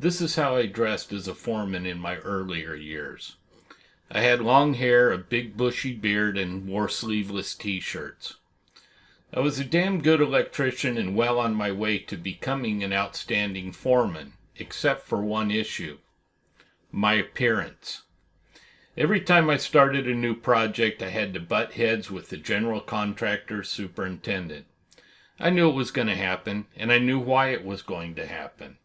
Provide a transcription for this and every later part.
This is how I dressed as a foreman in my earlier years. I had long hair, a big bushy beard, and wore sleeveless t-shirts. I was a damn good electrician and well on my way to becoming an outstanding foreman, except for one issue: my appearance. Every time I started a new project, I had to butt heads with the general contractor's superintendent. I knew it was going to happen, and I knew why it was going to happen.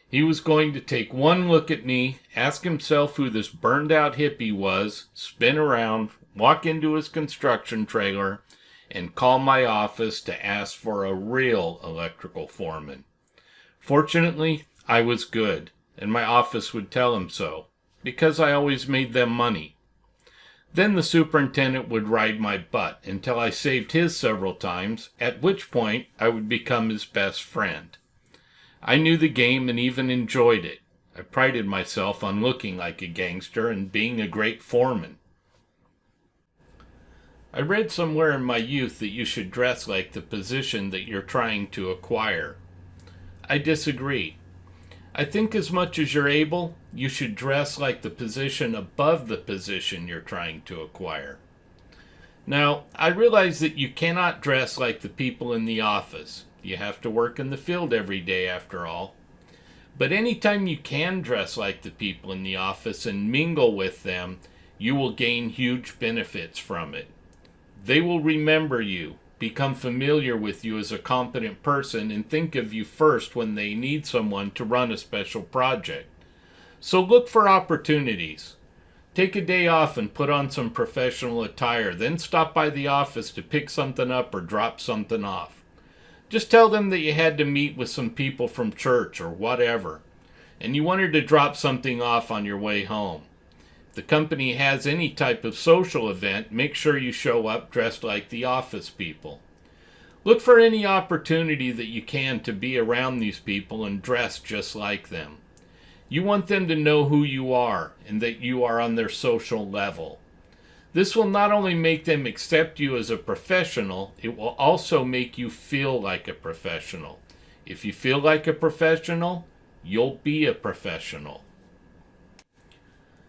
He was going to take one look at me, ask himself who this burned-out hippie was, spin around, walk into his construction trailer, and call my office to ask for a real electrical foreman. Fortunately, I was good, and my office would tell him so, because I always made them money. Then the superintendent would ride my butt until I saved his several times, at which point I would become his best friend. I knew the game and even enjoyed it. I prided myself on looking like a gangster and being a great foreman. I read somewhere in my youth that you should dress like the position that you're trying to acquire. I disagree. I think as much as you're able, you should dress like the position above the position you're trying to acquire. Now, I realize that you cannot dress like the people in the office. You have to work in the field every day after all. But anytime you can dress like the people in the office and mingle with them, you will gain huge benefits from it. They will remember you, become familiar with you as a competent person, and think of you first when they need someone to run a special project. So look for opportunities. Take a day off and put on some professional attire, then stop by the office to pick something up or drop something off. Just tell them that you had to meet with some people from church or whatever, and you wanted to drop something off on your way home. If the company has any type of social event, make sure you show up dressed like the office people. Look for any opportunity that you can to be around these people and dress just like them. You want them to know who you are and that you are on their social level. This will not only make them accept you as a professional, it will also make you feel like a professional. If you feel like a professional, you'll be a professional.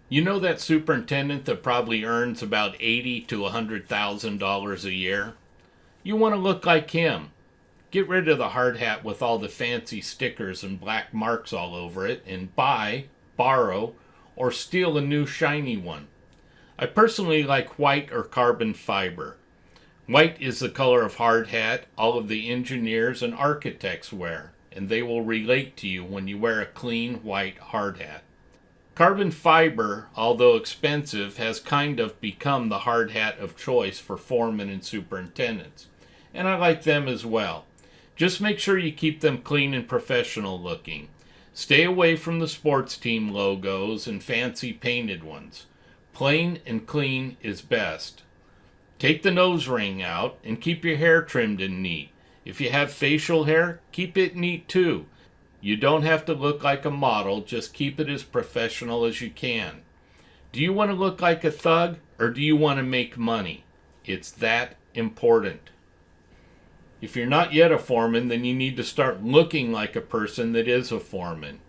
You know that superintendent that probably earns about $80,000 to $100,000 a year? You want to look like him. Get rid of the hard hat with all the fancy stickers and black marks all over it and buy, borrow, or steal a new shiny one. I personally like white or carbon fiber. White is the color of hard hat all of the engineers and architects wear, and they will relate to you when you wear a clean white hard hat. Carbon fiber, although expensive, has kind of become the hard hat of choice for foremen and superintendents, and I like them as well. Just make sure you keep them clean and professional looking. Stay away from the sports team logos and fancy painted ones. Plain and clean is best. Take the nose ring out and keep your hair trimmed and neat. If you have facial hair, keep it neat too. You don't have to look like a model, just keep it as professional as you can. Do you want to look like a thug or do you want to make money? It's that important. If you're not yet a foreman, then you need to start looking like a person that is a foreman.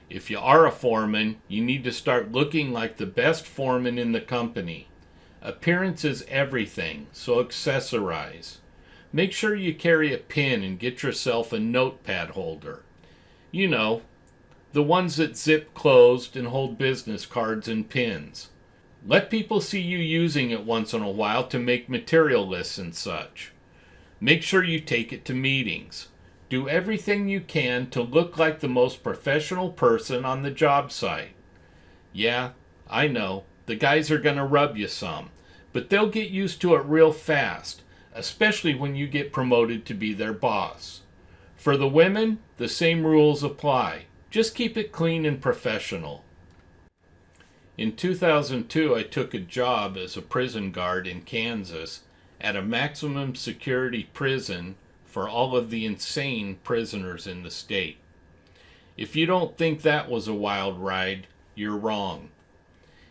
If you are a foreman, you need to start looking like the best foreman in the company. Appearance is everything, so accessorize. Make sure you carry a pin and get yourself a notepad holder. You know, the ones that zip closed and hold business cards and pins. Let people see you using it once in a while to make material lists and such. Make sure you take it to meetings. Do everything you can to look like the most professional person on the job site. Yeah, I know, the guys are going to rub you some, but they'll get used to it real fast, especially when you get promoted to be their boss. For the women, the same rules apply. Just keep it clean and professional. In 2002, I took a job as a prison guard in Kansas at a maximum security prison for all of the insane prisoners in the state. If you don't think that was a wild ride, you're wrong.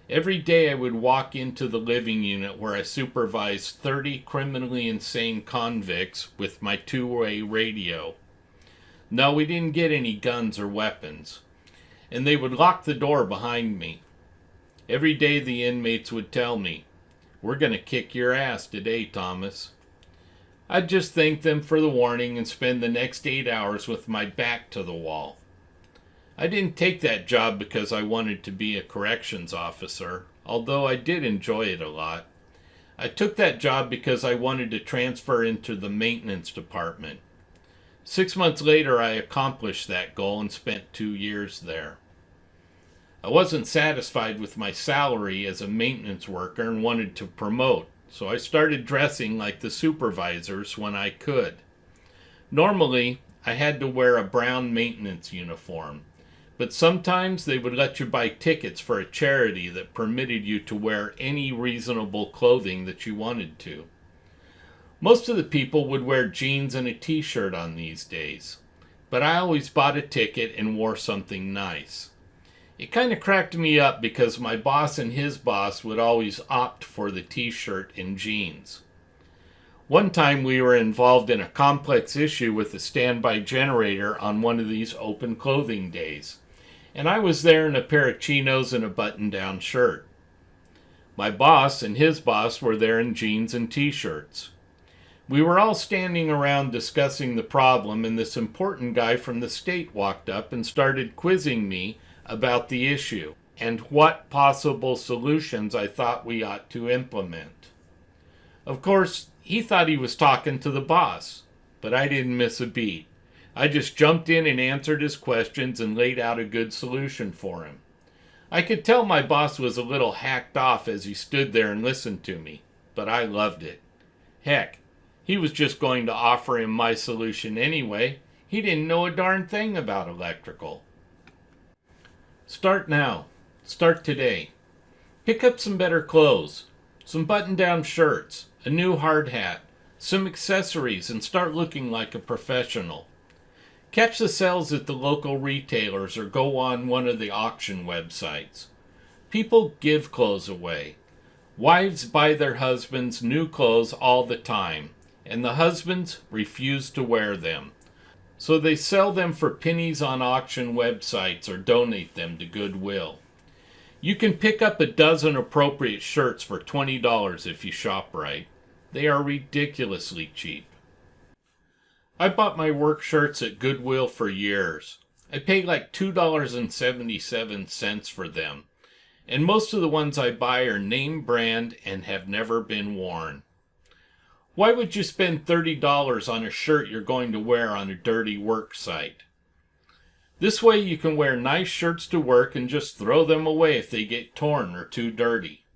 Every day I would walk into the living unit where I supervised 30 criminally insane convicts with my two-way radio. No, we didn't get any guns or weapons. and they would lock the door behind me. Every day the inmates would tell me, "We're going to kick your ass today, Thomas." I'd just thank them for the warning and spend the next 8 hours with my back to the wall. I didn't take that job because I wanted to be a corrections officer, although I did enjoy it a lot. I took that job because I wanted to transfer into the maintenance department. 6 months later, I accomplished that goal and spent 2 years there. I wasn't satisfied with my salary as a maintenance worker and wanted to promote, so I started dressing like the supervisors when I could. Normally, I had to wear a brown maintenance uniform, but sometimes they would let you buy tickets for a charity that permitted you to wear any reasonable clothing that you wanted to. Most of the people would wear jeans and a t-shirt on these days, but I always bought a ticket and wore something nice. It kind of cracked me up because my boss and his boss would always opt for the t-shirt and jeans. One time we were involved in a complex issue with a standby generator on one of these open clothing days, and I was there in a pair of chinos and a button-down shirt. My boss and his boss were there in jeans and t-shirts. We were all standing around discussing the problem, and this important guy from the state walked up and started quizzing me about the issue and what possible solutions I thought we ought to implement. Of course, he thought he was talking to the boss, but I didn't miss a beat. I just jumped in and answered his questions and laid out a good solution for him. I could tell my boss was a little hacked off as he stood there and listened to me, but I loved it. Heck, he was just going to offer him my solution anyway. He didn't know a darn thing about electrical. Start now. Start today. Pick up some better clothes, some button-down shirts, a new hard hat, some accessories, and start looking like a professional. Catch the sales at the local retailers or go on one of the auction websites. People give clothes away. Wives buy their husbands new clothes all the time, and the husbands refuse to wear them. So they sell them for pennies on auction websites or donate them to Goodwill. You can pick up a dozen appropriate shirts for $20 if you shop right. They are ridiculously cheap. I bought my work shirts at Goodwill for years. I paid like $2.77 for them, and most of the ones I buy are name brand and have never been worn. Why would you spend $30 on a shirt you're going to wear on a dirty work site? This way you can wear nice shirts to work and just throw them away if they get torn or too dirty.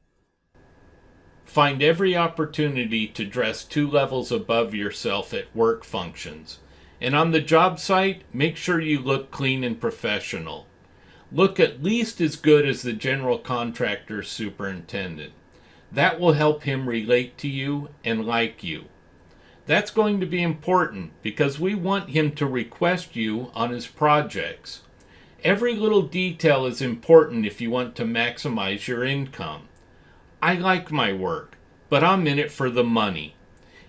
Find every opportunity to dress 2 levels above yourself at work functions. And on the job site, make sure you look clean and professional. Look at least as good as the general contractor's superintendent. That will help him relate to you and like you. That's going to be important because we want him to request you on his projects. Every little detail is important if you want to maximize your income. I like my work, but I'm in it for the money.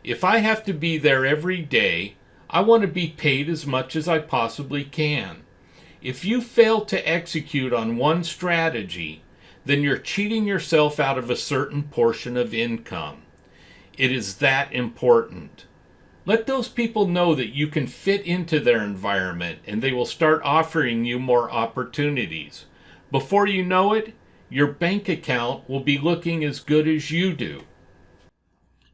If I have to be there every day, I want to be paid as much as I possibly can. If you fail to execute on one strategy, then you're cheating yourself out of a certain portion of income. It is that important. Let those people know that you can fit into their environment and they will start offering you more opportunities. Before you know it, your bank account will be looking as good as you do.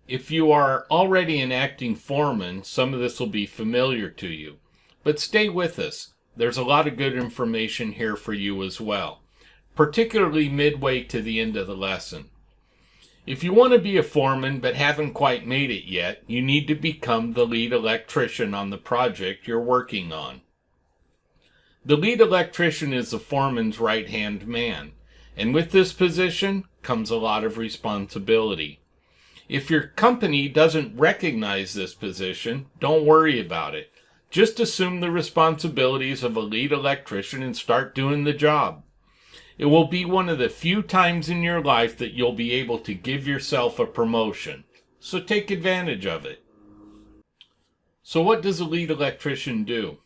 If you are already an acting foreman, some of this will be familiar to you. But stay with us. There's a lot of good information here for you as well, particularly midway to the end of the lesson. If you want to be a foreman but haven't quite made it yet, you need to become the lead electrician on the project you're working on. The lead electrician is the foreman's right-hand man, and with this position comes a lot of responsibility. If your company doesn't recognize this position, don't worry about it. Just assume the responsibilities of a lead electrician and start doing the job. It will be one of the few times in your life that you'll be able to give yourself a promotion, so take advantage of it. So what does a lead electrician do?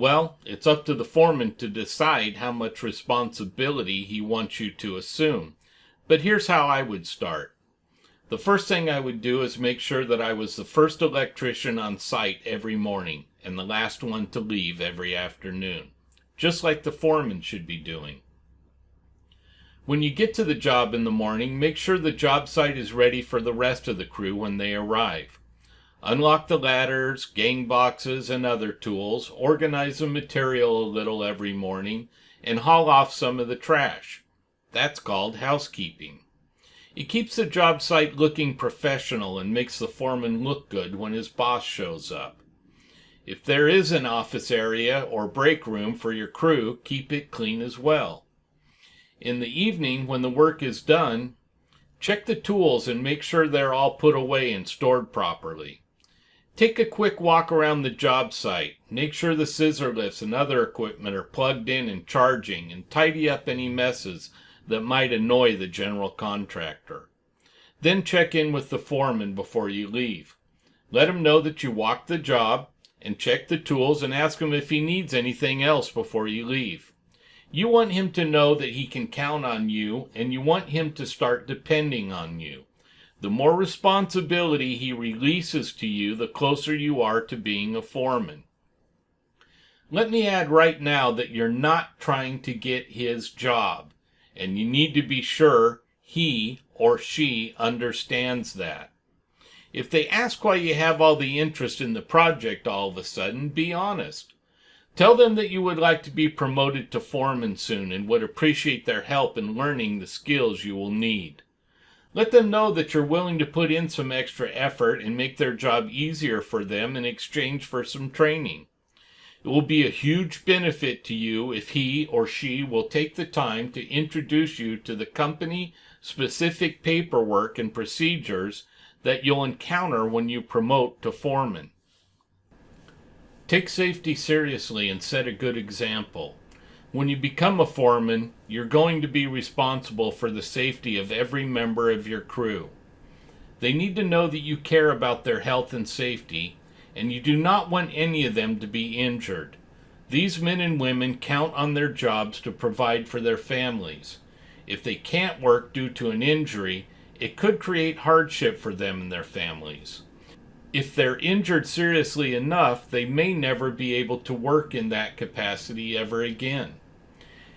Well, it's up to the foreman to decide how much responsibility he wants you to assume. But here's how I would start. The first thing I would do is make sure that I was the first electrician on site every morning and the last one to leave every afternoon, just like the foreman should be doing. When you get to the job in the morning, make sure the job site is ready for the rest of the crew when they arrive. Unlock the ladders, gang boxes, and other tools, organize the material a little every morning, and haul off some of the trash. That's called housekeeping. It keeps the job site looking professional and makes the foreman look good when his boss shows up. If there is an office area or break room for your crew, keep it clean as well. In the evening, when the work is done, check the tools and make sure they're all put away and stored properly. Take a quick walk around the job site. Make sure the scissor lifts and other equipment are plugged in and charging, and tidy up any messes that might annoy the general contractor. Then check in with the foreman before you leave. Let him know that you walked the job and check the tools and ask him if he needs anything else before you leave. You want him to know that he can count on you, and you want him to start depending on you. The more responsibility he releases to you, the closer you are to being a foreman. Let me add right now that you're not trying to get his job, and you need to be sure he or she understands that. If they ask why you have all the interest in the project all of a sudden, be honest. Tell them that you would like to be promoted to foreman soon and would appreciate their help in learning the skills you will need. Let them know that you're willing to put in some extra effort and make their job easier for them in exchange for some training. It will be a huge benefit to you if he or she will take the time to introduce you to the company-specific paperwork and procedures that you'll encounter when you promote to foreman. Take safety seriously and set a good example. When you become a foreman, you're going to be responsible for the safety of every member of your crew. They need to know that you care about their health and safety, and you do not want any of them to be injured. These men and women count on their jobs to provide for their families. If they can't work due to an injury, it could create hardship for them and their families. If they're injured seriously enough, they may never be able to work in that capacity ever again.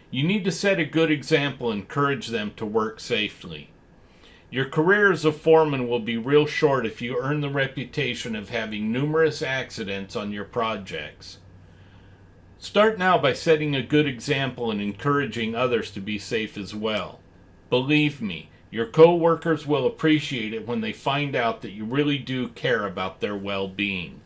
You need to set a good example and encourage them to work safely. Your career as a foreman will be real short if you earn the reputation of having numerous accidents on your projects. Start now by setting a good example and encouraging others to be safe as well. Believe me, your co-workers will appreciate it when they find out that you really do care about their well-being.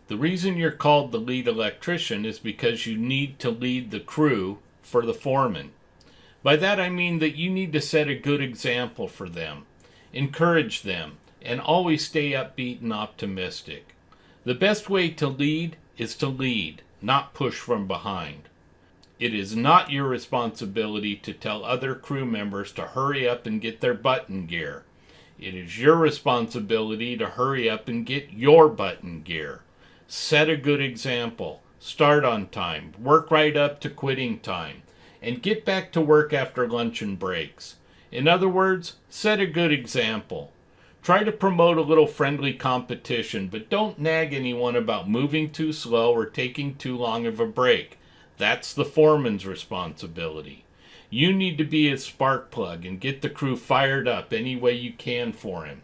The reason you're called the lead electrician is because you need to lead the crew for the foreman. By that I mean that you need to set a good example for them, encourage them, and always stay upbeat and optimistic. The best way to lead is to lead, not push from behind. It is not your responsibility to tell other crew members to hurry up and get their button gear. It is your responsibility to hurry up and get your button gear. Set a good example. Start on time. Work right up to quitting time. And get back to work after lunch and breaks. In other words, set a good example. Try to promote a little friendly competition, but don't nag anyone about moving too slow or taking too long of a break. That's the foreman's responsibility. You need to be his spark plug and get the crew fired up any way you can for him.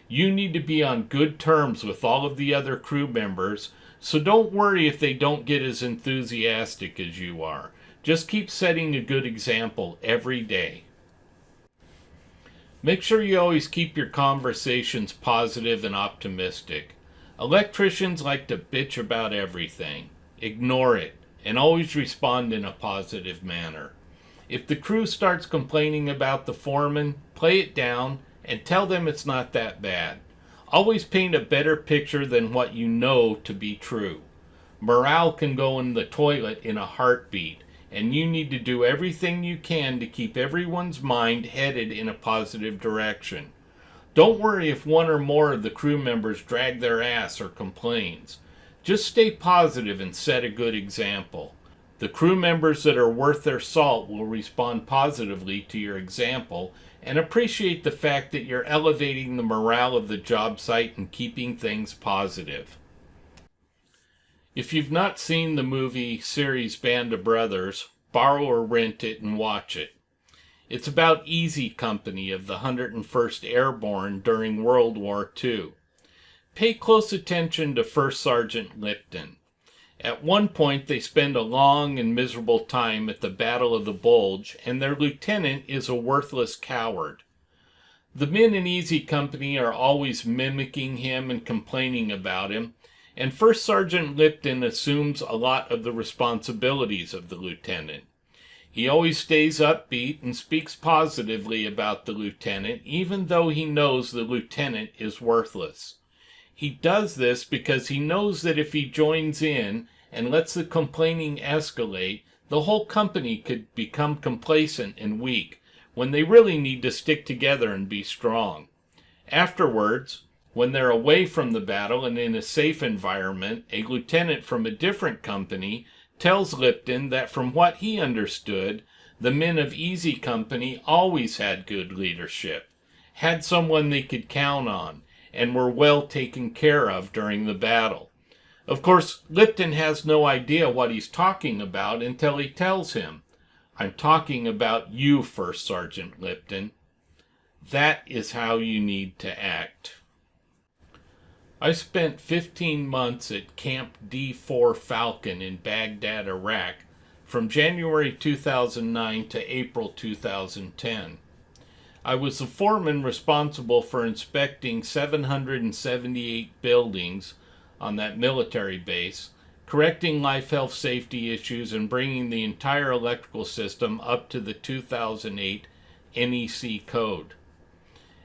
You need to be on good terms with all of the other crew members, so don't worry if they don't get as enthusiastic as you are. Just keep setting a good example every day. Make sure you always keep your conversations positive and optimistic. Electricians like to bitch about everything. Ignore it, and always respond in a positive manner. If the crew starts complaining about the foreman, play it down and tell them it's not that bad. Always paint a better picture than what you know to be true. Morale can go in the toilet in a heartbeat, and you need to do everything you can to keep everyone's mind headed in a positive direction. Don't worry if one or more of the crew members drag their ass or complains. Just stay positive and set a good example. The crew members that are worth their salt will respond positively to your example and appreciate the fact that you're elevating the morale of the job site and keeping things positive. If you've not seen the movie series Band of Brothers, borrow or rent it and watch it. It's about Easy Company of the 101st Airborne during World War II. Pay close attention to First Sergeant Lipton. At one point, they spend a long and miserable time at the Battle of the Bulge, and their lieutenant is a worthless coward. The men in Easy Company are always mimicking him and complaining about him, and First Sergeant Lipton assumes a lot of the responsibilities of the lieutenant. He always stays upbeat and speaks positively about the lieutenant, even though he knows the lieutenant is worthless. He does this because he knows that if he joins in and lets the complaining escalate, the whole company could become complacent and weak, when they really need to stick together and be strong. Afterwards, when they're away from the battle and in a safe environment, a lieutenant from a different company tells Lipton that from what he understood, the men of Easy Company always had good leadership, had someone they could count on, and were well taken care of during the battle. Of course, Lipton has no idea what he's talking about until he tells him, "I'm talking about you, First Sergeant Lipton." That is how you need to act. I spent 15 months at Camp D4 Falcon in Baghdad, Iraq, from January 2009 to April 2010. I was the foreman responsible for inspecting 778 buildings on that military base, correcting life health safety issues, and bringing the entire electrical system up to the 2008 NEC code.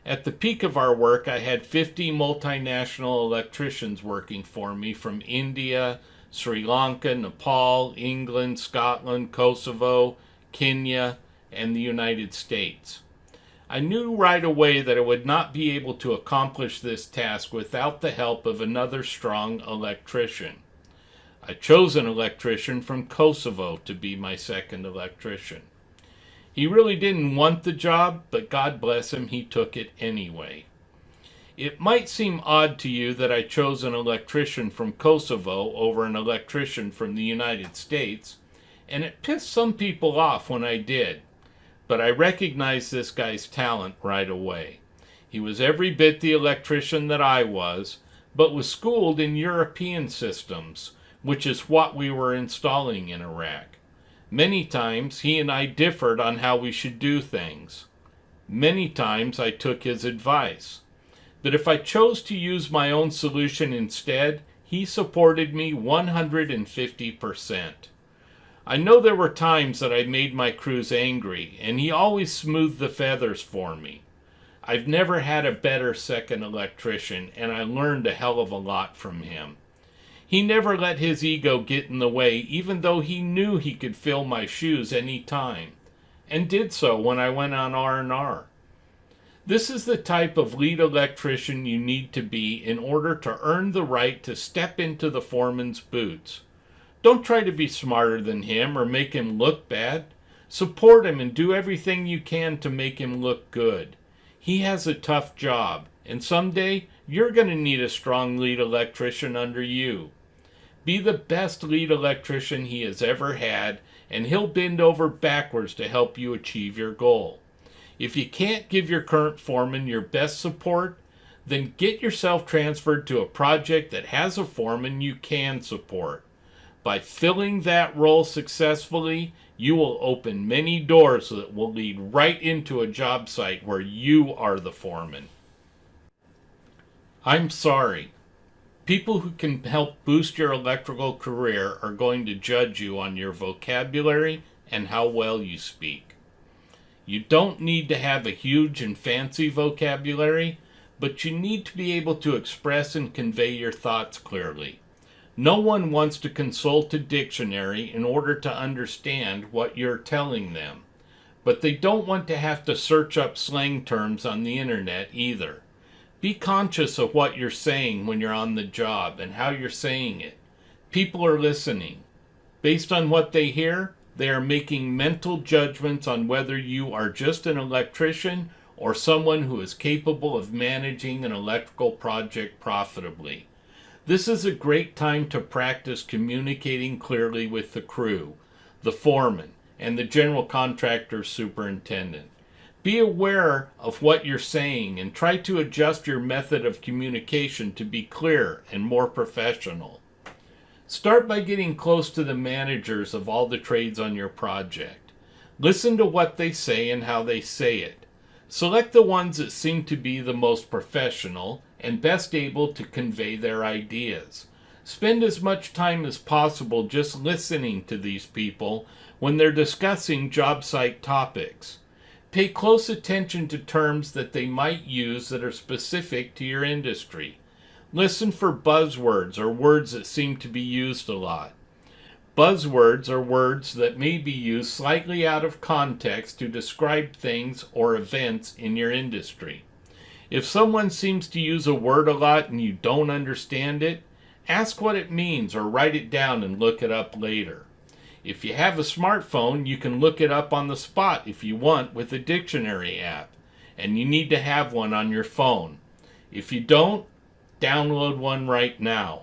At the peak of our work, I had 50 multinational electricians working for me from India, Sri Lanka, Nepal, England, Scotland, Kosovo, Kenya, and the United States. I knew right away that I would not be able to accomplish this task without the help of another strong electrician. I chose an electrician from Kosovo to be my second electrician. He really didn't want the job, but God bless him, he took it anyway. It might seem odd to you that I chose an electrician from Kosovo over an electrician from the United States, and it pissed some people off when I did, but I recognized this guy's talent right away. He was every bit the electrician that I was, but was schooled in European systems, which is what we were installing in Iraq. Many times he and I differed on how we should do things. Many times I took his advice. But if I chose to use my own solution instead, he supported me 150%. I know there were times that I made my crews angry, and he always smoothed the feathers for me. I've never had a better second electrician, and I learned a hell of a lot from him. He never let his ego get in the way, even though he knew he could fill my shoes any time, and did so when I went on R&R. This is the type of lead electrician you need to be in order to earn the right to step into the foreman's boots. Don't try to be smarter than him or make him look bad. Support him and do everything you can to make him look good. He has a tough job, and someday you're going to need a strong lead electrician under you. Be the best lead electrician he has ever had, and he'll bend over backwards to help you achieve your goal. If you can't give your current foreman your best support, then get yourself transferred to a project that has a foreman you can support. By filling that role successfully, you will open many doors that will lead right into a job site where you are the foreman. I'm sorry. People who can help boost your electrical career are going to judge you on your vocabulary and how well you speak. You don't need to have a huge and fancy vocabulary, but you need to be able to express and convey your thoughts clearly. No one wants to consult a dictionary in order to understand what you're telling them, but they don't want to have to search up slang terms on the internet either. Be conscious of what you're saying when you're on the job and how you're saying it. People are listening. Based on what they hear, they are making mental judgments on whether you are just an electrician or someone who is capable of managing an electrical project profitably. This is a great time to practice communicating clearly with the crew, the foreman, and the general contractor superintendent. Be aware of what you're saying and try to adjust your method of communication to be clear and more professional. Start by getting close to the managers of all the trades on your project. Listen to what they say and how they say it. Select the ones that seem to be the most professional and best able to convey their ideas. Spend as much time as possible just listening to these people when they're discussing job site topics. Pay close attention to terms that they might use that are specific to your industry. Listen for buzzwords or words that seem to be used a lot. Buzzwords are words that may be used slightly out of context to describe things or events in your industry. If someone seems to use a word a lot and you don't understand it, ask what it means or write it down and look it up later. If you have a smartphone, you can look it up on the spot if you want with a dictionary app, and you need to have one on your phone. If you don't, download one right now.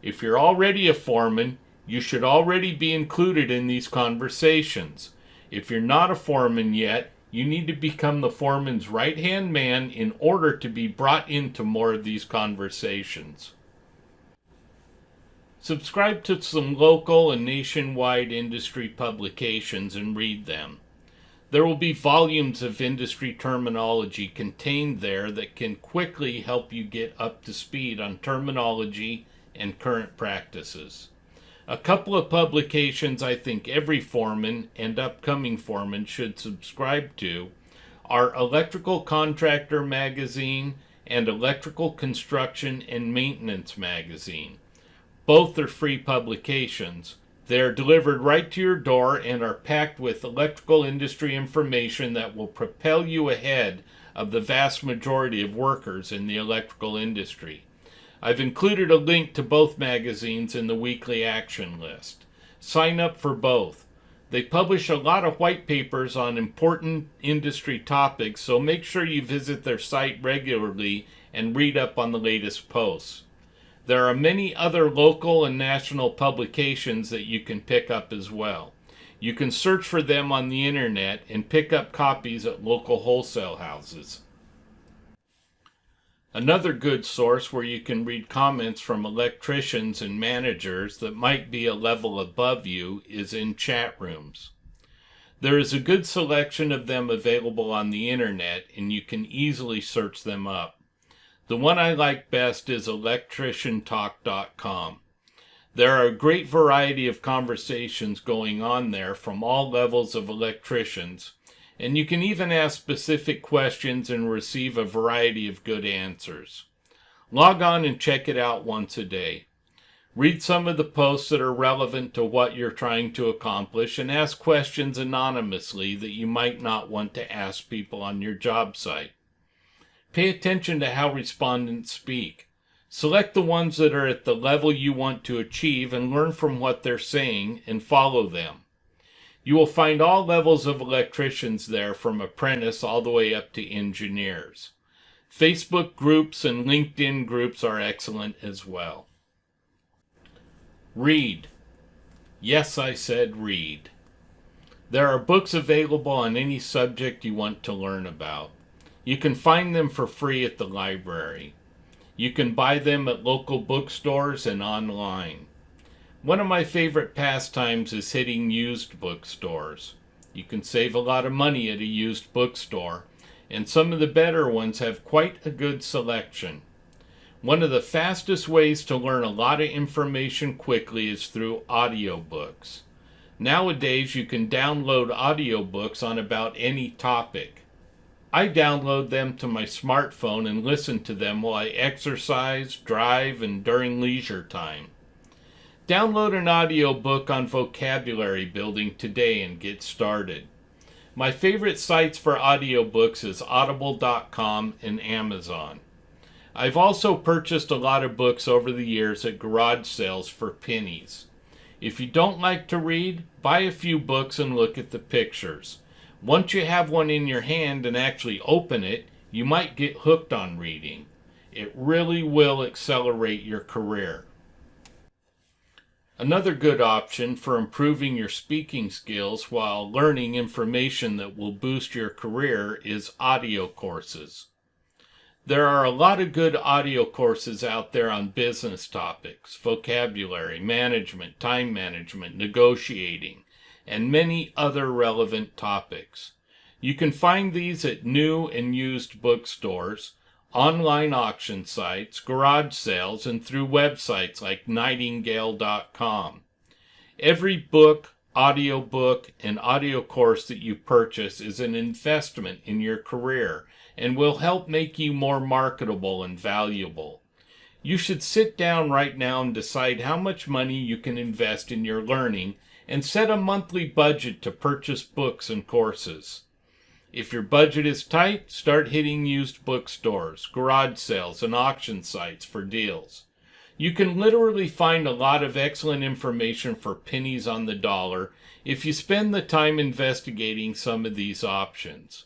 If you're already a foreman, you should already be included in these conversations. If you're not a foreman yet, you need to become the foreman's right-hand man in order to be brought into more of these conversations. Subscribe to some local and nationwide industry publications and read them. There will be volumes of industry terminology contained there that can quickly help you get up to speed on terminology and current practices. A couple of publications I think every foreman and upcoming foreman should subscribe to are Electrical Contractor Magazine and Electrical Construction and Maintenance Magazine. Both are free publications. They are delivered right to your door and are packed with electrical industry information that will propel you ahead of the vast majority of workers in the electrical industry. I've included a link to both magazines in the weekly action list. Sign up for both. They publish a lot of white papers on important industry topics, so make sure you visit their site regularly and read up on the latest posts. There are many other local and national publications that you can pick up as well. You can search for them on the internet and pick up copies at local wholesale houses. Another good source where you can read comments from electricians and managers that might be a level above you is in chat rooms. There is a good selection of them available on the internet, and you can easily search them up. The one I like best is electriciantalk.com. There are a great variety of conversations going on there from all levels of electricians, and you can even ask specific questions and receive a variety of good answers. Log on and check it out once a day. Read some of the posts that are relevant to what you're trying to accomplish and ask questions anonymously that you might not want to ask people on your job site. Pay attention to how respondents speak. Select the ones that are at the level you want to achieve and learn from what they're saying and follow them. You will find all levels of electricians there, from apprentice all the way up to engineers. Facebook groups and LinkedIn groups are excellent as well. Read. Yes, I said read. There are books available on any subject you want to learn about. You can find them for free at the library. You can buy them at local bookstores and online. One of my favorite pastimes is hitting used bookstores. You can save a lot of money at a used bookstore, and some of the better ones have quite a good selection. One of the fastest ways to learn a lot of information quickly is through audiobooks. Nowadays, you can download audiobooks on about any topic. I download them to my smartphone and listen to them while I exercise, drive, and during leisure time. Download an audiobook on vocabulary building today and get started. My favorite sites for audiobooks is audible.com and Amazon. I've also purchased a lot of books over the years at garage sales for pennies. If you don't like to read, buy a few books and look at the pictures. Once you have one in your hand and actually open it, you might get hooked on reading. It really will accelerate your career. Another good option for improving your speaking skills while learning information that will boost your career is audio courses. There are a lot of good audio courses out there on business topics, vocabulary, management, time management, negotiating, and many other relevant topics. You can find these at new and used bookstores, online auction sites, garage sales, and through websites like nightingale.com. Every book, audiobook, and audio course that you purchase is an investment in your career and will help make you more marketable and valuable. You should sit down right now and decide how much money you can invest in your learning and set a monthly budget to purchase books and courses. If your budget is tight, start hitting used bookstores, garage sales, and auction sites for deals. You can literally find a lot of excellent information for pennies on the dollar if you spend the time investigating some of these options.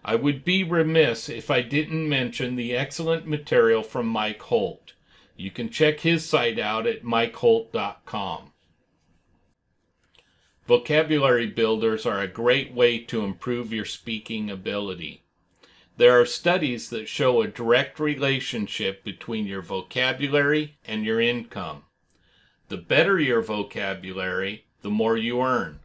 I would be remiss if I didn't mention the excellent material from Mike Holt. You can check his site out at mikeholt.com. Vocabulary builders are a great way to improve your speaking ability. There are studies that show a direct relationship between your vocabulary and your income. The better your vocabulary, the more you earn.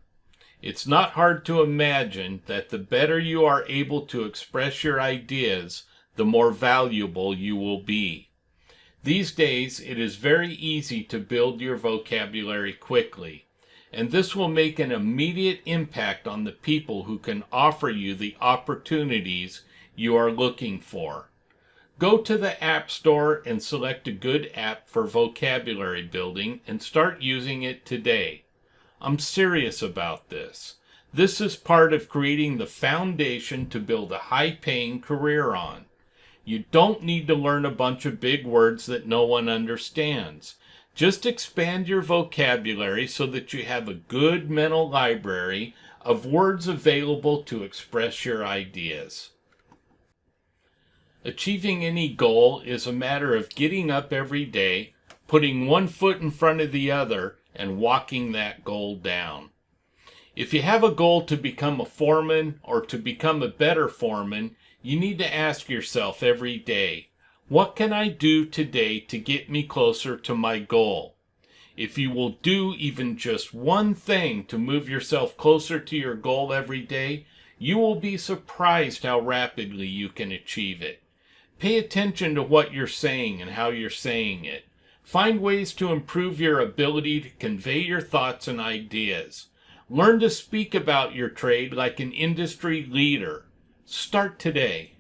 It's not hard to imagine that the better you are able to express your ideas, the more valuable you will be. These days, it is very easy to build your vocabulary quickly, and this will make an immediate impact on the people who can offer you the opportunities you are looking for. Go to the App Store and select a good app for vocabulary building and start using it today. I'm serious about this. This is part of creating the foundation to build a high-paying career on. You don't need to learn a bunch of big words that no one understands. Just expand your vocabulary so that you have a good mental library of words available to express your ideas. Achieving any goal is a matter of getting up every day, putting one foot in front of the other, and walking that goal down. If you have a goal to become a foreman or to become a better foreman, you need to ask yourself every day, what can I do today to get me closer to my goal? If you will do even just one thing to move yourself closer to your goal every day, you will be surprised how rapidly you can achieve it. Pay attention to what you're saying and how you're saying it. Find ways to improve your ability to convey your thoughts and ideas. Learn to speak about your trade like an industry leader. Start today.